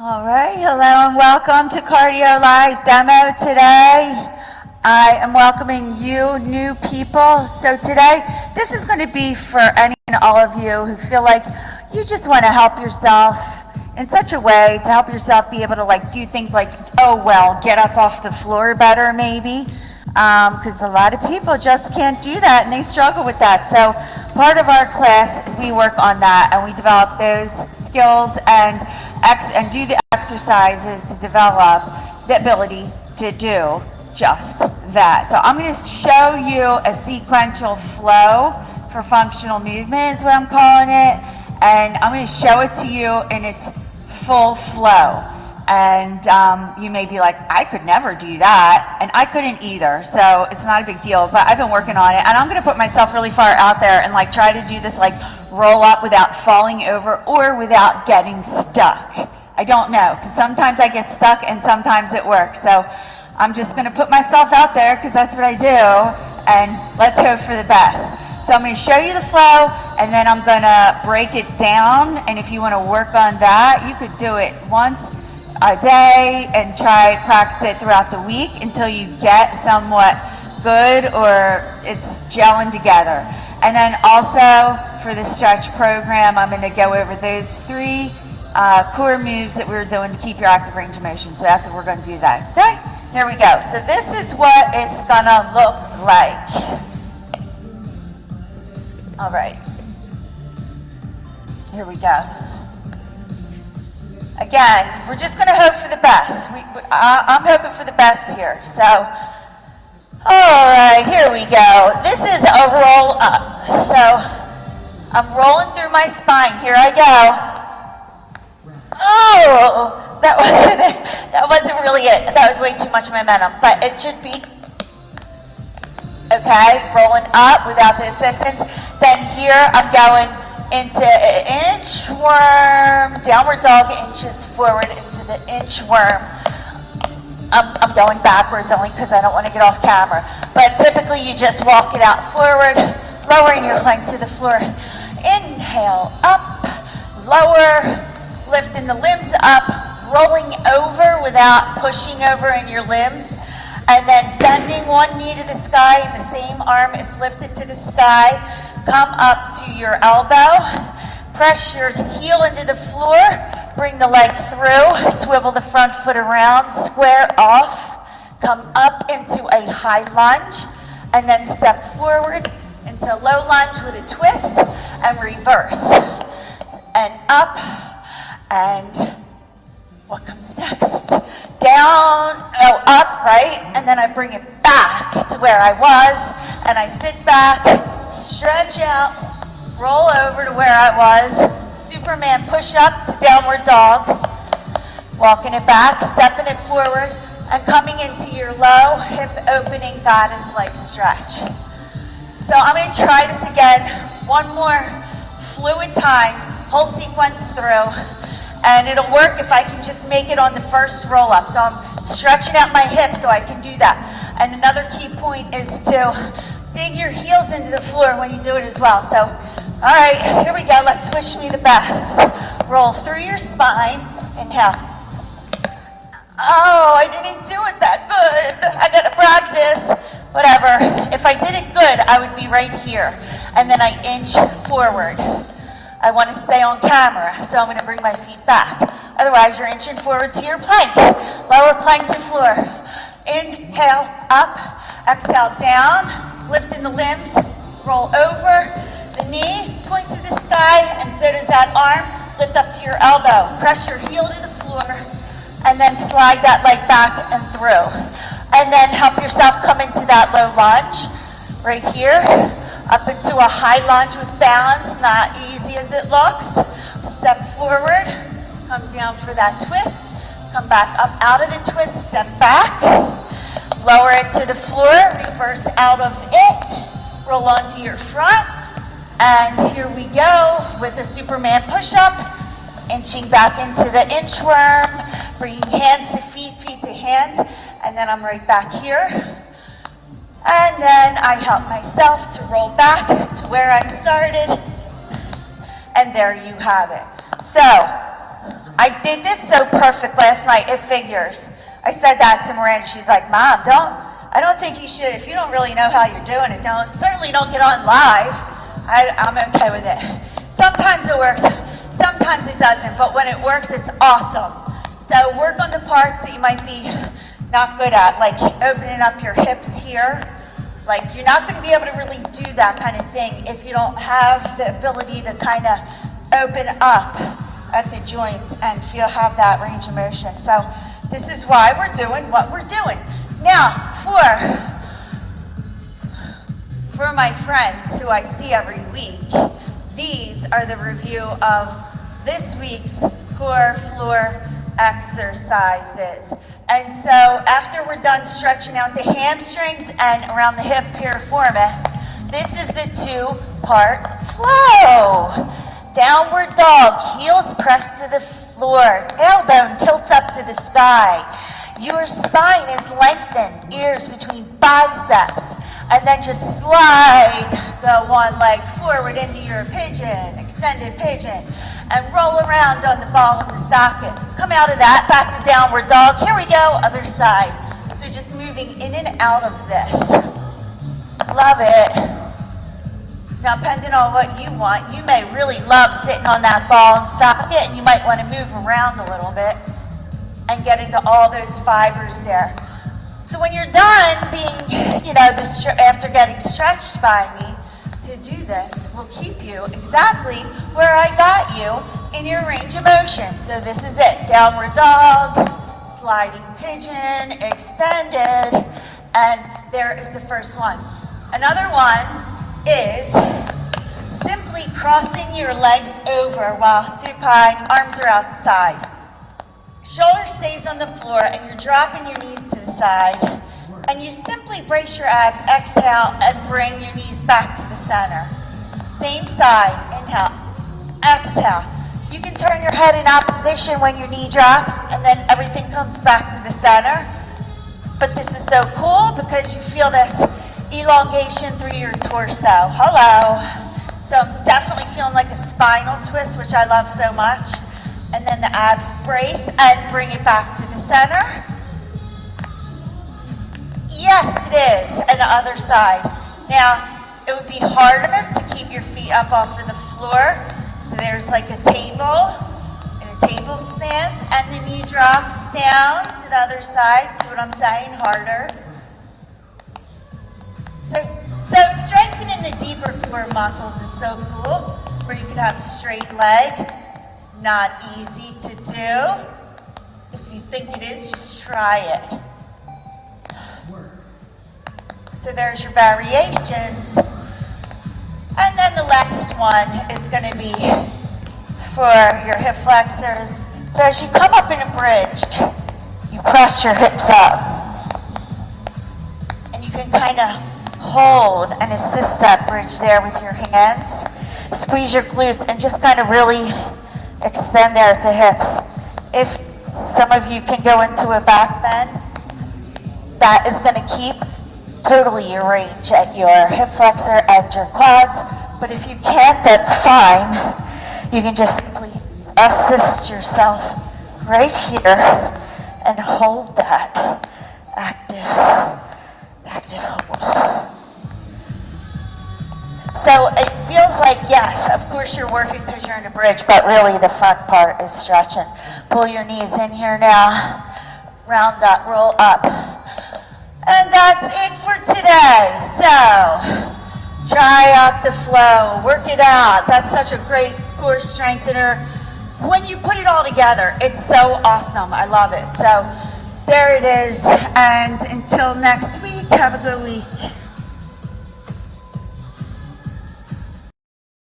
All right, hello and welcome to CardiYO Live's demo today. I am welcoming you new people. So today, this is going to be for any and all of you who feel like you just want to help yourself in such a way to help yourself be able to do things like, oh well, get up off the floor better maybe. Because a lot of people just can't do that and they struggle with that. So part of our class, we work on that and we develop those skills and do the exercises to develop the ability to do just that. So I'm going to show you a sequential flow for functional movement is what I'm calling it. And I'm going to show it to you in its full flow. And you may be like, I could never do that, and I couldn't either, so it's not a big deal, but I've been working on it, and I'm going to put myself really far out there and try to do this roll up without falling over or without getting stuck. I don't know, because sometimes I get stuck and sometimes it works, so I'm just going to put myself out there because that's what I do, and let's hope for the best. So I'm going to show you the flow, and then I'm going to break it down, and if you want to work on that, you could do it once a day and practice it throughout the week until you get somewhat good or it's gelling together. And then also for the stretch program, I'm going to go over those three core moves that we were doing to keep your active range of motion. So that's what we're going to do today. Okay, here we go. So this is what it's going to look like. All right, here we go. Again, we're just going to hope for the best. I'm hoping for the best here. So, all right, here we go. This is a roll up. So, I'm rolling through my spine. Here I go. Oh, that wasn't really it. That was way too much momentum, but it should be. Okay, rolling up without the assistance. Then here I'm going into an inchworm, downward dog, inches forward into the inchworm. I'm going backwards only because I don't want to get off camera. But typically you just walk it out forward, lowering your plank to the floor. Inhale, up, lower, lifting the limbs up, rolling over without pushing over in your limbs. And then bending one knee to the sky and the same arm is lifted to the sky. Come up to your elbow, press your heel into the floor, bring the leg through, swivel the front foot around, square off, come up into a high lunge, and then step forward into low lunge with a twist and reverse. And up, and what comes next? Down, up, right? And then I bring it back to where I was, and I sit back, stretch out, roll over to where I was, Superman push up to downward dog, walking it back, stepping it forward, and coming into your low hip opening goddess-like stretch. So I'm going to try this again, one more fluid time, whole sequence through. And it'll work if I can just make it on the first roll up. So I'm stretching out my hips so I can do that. And another key point is to dig your heels into the floor when you do it as well. So, all right, here we go. Let's wish me the best. Roll through your spine. Inhale. Oh, I didn't do it that good. I gotta practice. Whatever. If I did it good, I would be right here. And then I inch forward. I want to stay on camera, so I'm going to bring my feet back. Otherwise, you're inching forward to your plank. Lower plank to floor. Inhale, up. Exhale, down. Lifting the limbs. Roll over. The knee points to the sky, and so does that arm. Lift up to your elbow. Press your heel to the floor, and then slide that leg back and through. And then help yourself come into that low lunge right here. Up into a high lunge with balance, not easy as it looks. Step forward, come down for that twist. Come back up out of the twist, step back. Lower it to the floor, reverse out of it. Roll onto your front. And here we go with a Superman push-up. Inching back into the inchworm. Bringing hands to feet, feet to hands. And then I'm right back here. And then I help myself to roll back to where I started. And there you have it. So, I did this so perfect last night, it figures. I said that to Miranda. She's like, Mom, I don't think you should, if you don't really know how you're doing it, certainly don't get on live. I'm okay with it. Sometimes it works, sometimes it doesn't, but when it works, it's awesome. So work on the parts that you might be not good at, like opening up your hips here. Like, you're not going to be able to really do that kind of thing if you don't have the ability to kind of open up at the joints and have that range of motion. So this is why we're doing what we're doing. Now, for my friends who I see every week, these are the review of this week's core floor exercises. And so after we're done stretching out the hamstrings and around the hip piriformis, this is the 2-part flow. Downward dog, heels pressed to the floor, tailbone tilts up to the sky. Your spine is lengthened, ears between biceps, and then just slide the one leg forward into your pigeon, extended pigeon, and roll around on the ball in the socket. Come out of that, back to downward dog. Here we go, other side. So just moving in and out of this. Love it. Now, depending on what you want, you may really love sitting on that ball and socket, and you might want to move around a little bit and get into all those fibers there. So when you're done being, after getting stretched by me, to do this will keep you exactly where I got you in your range of motion. So this is it, downward dog, sliding pigeon, extended, and there is the first one. Another one is simply crossing your legs over while supine, arms are outside. Shoulder stays on the floor and you're dropping your knees to the side. And you simply brace your abs, exhale, and bring your knees back to the center. Same side, inhale, exhale. You can turn your head in opposition when your knee drops, and then everything comes back to the center. But this is so cool because you feel this elongation through your torso. Hello. So I'm definitely feeling like a spinal twist, which I love so much. And then the abs brace and bring it back to the center. Yes, it is. And the other side. Now, it would be harder to keep your feet up off of the floor. So there's like a table in a table stance, and the knee drops down to the other side. See what I'm saying? Harder. So strengthening the deeper core muscles is so cool, where you could have straight leg. Not easy to do. If you think it is, just try it. So there's your variations. And then the next one is going to be for your hip flexors. So as you come up in a bridge, you press your hips up. And you can kind of hold and assist that bridge there with your hands. Squeeze your glutes and just kind of really extend there to hips. If some of you can go into a back bend, that is going to keep totally your range at your hip flexor and your quads. But if you can't, that's fine. You can just simply assist yourself right here and hold that active hold. So it feels like, yes, of course you're working because you're in a bridge, but really the front part is stretching. Pull your knees in here now. Round up, roll up. And that's it for today. So try out the flow, work it out. That's such a great core strengthener. When you put it all together, it's so awesome. I love it. So there it is. And until next week, have a good week.